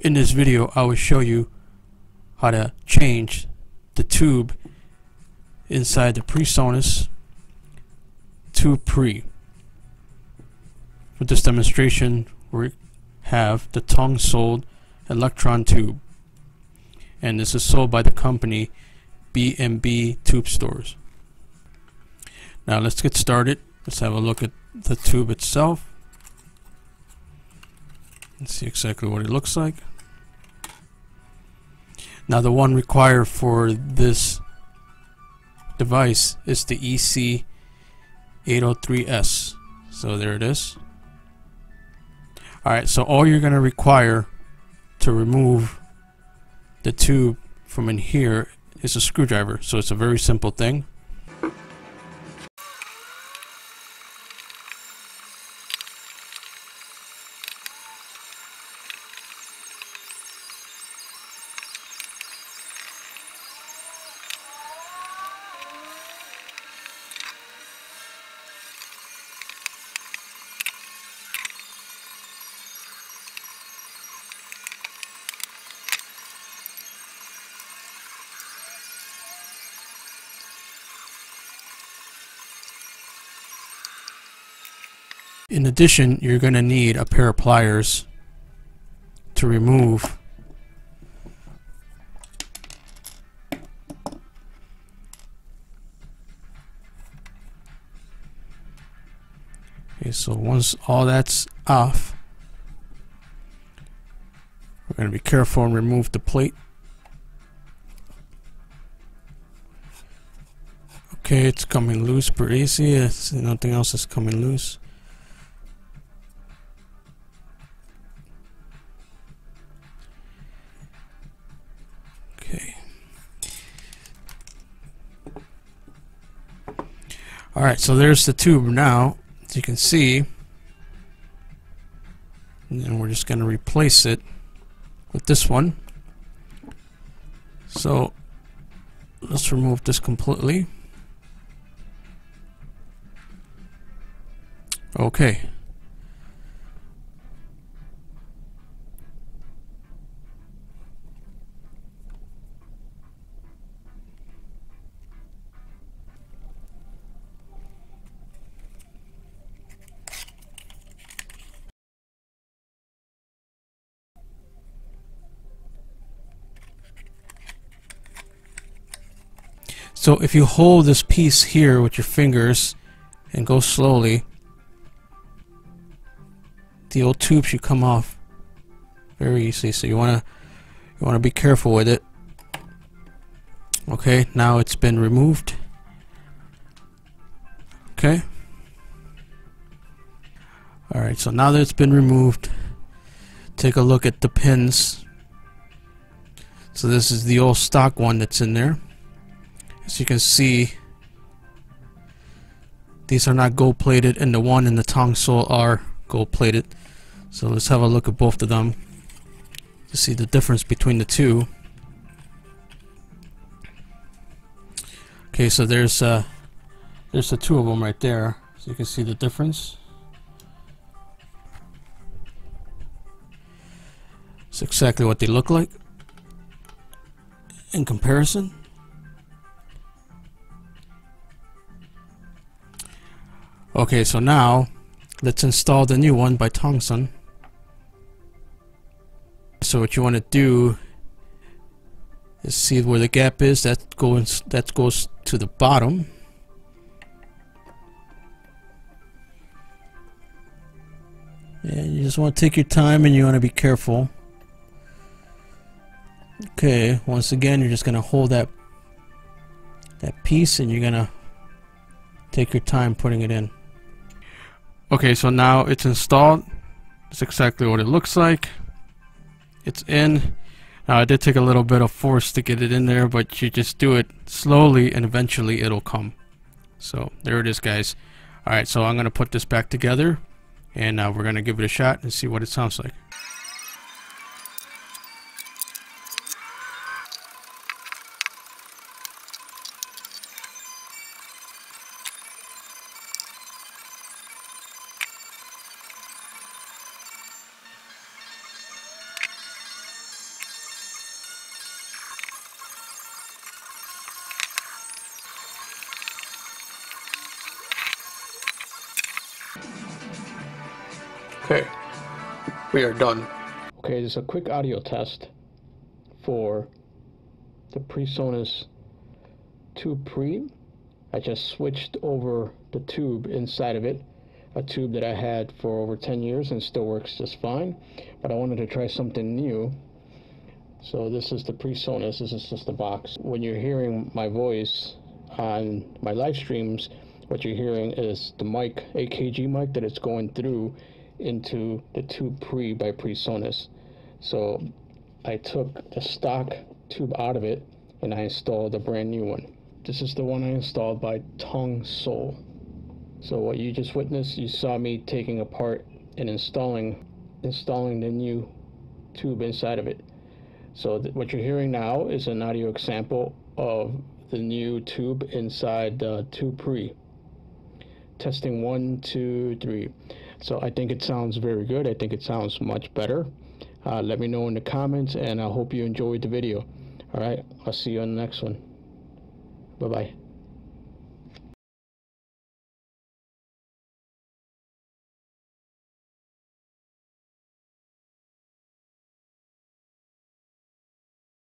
In this video, I will show you how to change the tube inside the PreSonus TUBEPre. For this demonstration, we have the Tung Sol electron tube, and this is sold by the company BnB Tube stores. Now let's get started. Let's have a look at the tube itself and see exactly what it looks like. Now the one required for this device is the EC803S. So there it is. Alright, so all you're going to require to remove the tube from in here is a screwdriver. So it's a very simple thing. In addition, you're going to need a pair of pliers to remove okay, so once all that's off, we're going to be careful and remove the plate. Okay, it's coming loose pretty easy. Nothing else is coming loose. Alright, so there's the tube now, as you can see, and then we're just going to replace it with this one. So let's remove this completely. Okay. So if you hold this piece here with your fingers and go slowly, the old tube should come off very easily. So you wanna be careful with it. Okay, now it's been removed. Okay. Alright, so now that it's been removed, take a look at the pins. So this is the old stock one that's in there. As you can see, these are not gold plated, and the one in the Tung Sol are gold plated. So let's have a look at both of them to see the difference between the two. Okay, so there's the two of them right there, so you can see the difference. It's exactly what they look like in comparison. Okay, so now let's install the new one by Tung Sol. So what you want to do is see where the gap is. That goes to the bottom. And you just want to take your time, and you want to be careful. Okay, once again, you're just going to hold that piece, and you're going to take your time putting it in. Okay, so now it's installed. It's exactly what it looks like. It's in. Now I did take a little bit of force to get it in there, but you just do it slowly and eventually it'll come. So there it is, guys. Alright, so I'm going to put this back together, and we're going to give it a shot and see what it sounds like. Okay, we are done. Okay, this is a quick audio test for the PreSonus TUBEPre. I just switched over the tube inside of it, a tube that I had for over 10 years and still works just fine, but I wanted to try something new. So this is the PreSonus, this is just the box. When you're hearing my voice on my live streams, what you're hearing is the mic, AKG mic, that it's going through into the TUBEPre by PreSonus. So I took the stock tube out of it and I installed a brand new one. This is the one I installed by Tung Sol. So what you just witnessed, you saw me taking apart and installing the new tube inside of it. So what you're hearing now is an audio example of the new tube inside the TUBEPre. Testing 1, 2, 3. So I think it sounds very good. I think it sounds much better. Let me know in the comments, and I hope you enjoyed the video. All right, I'll see you on the next one. Bye-bye.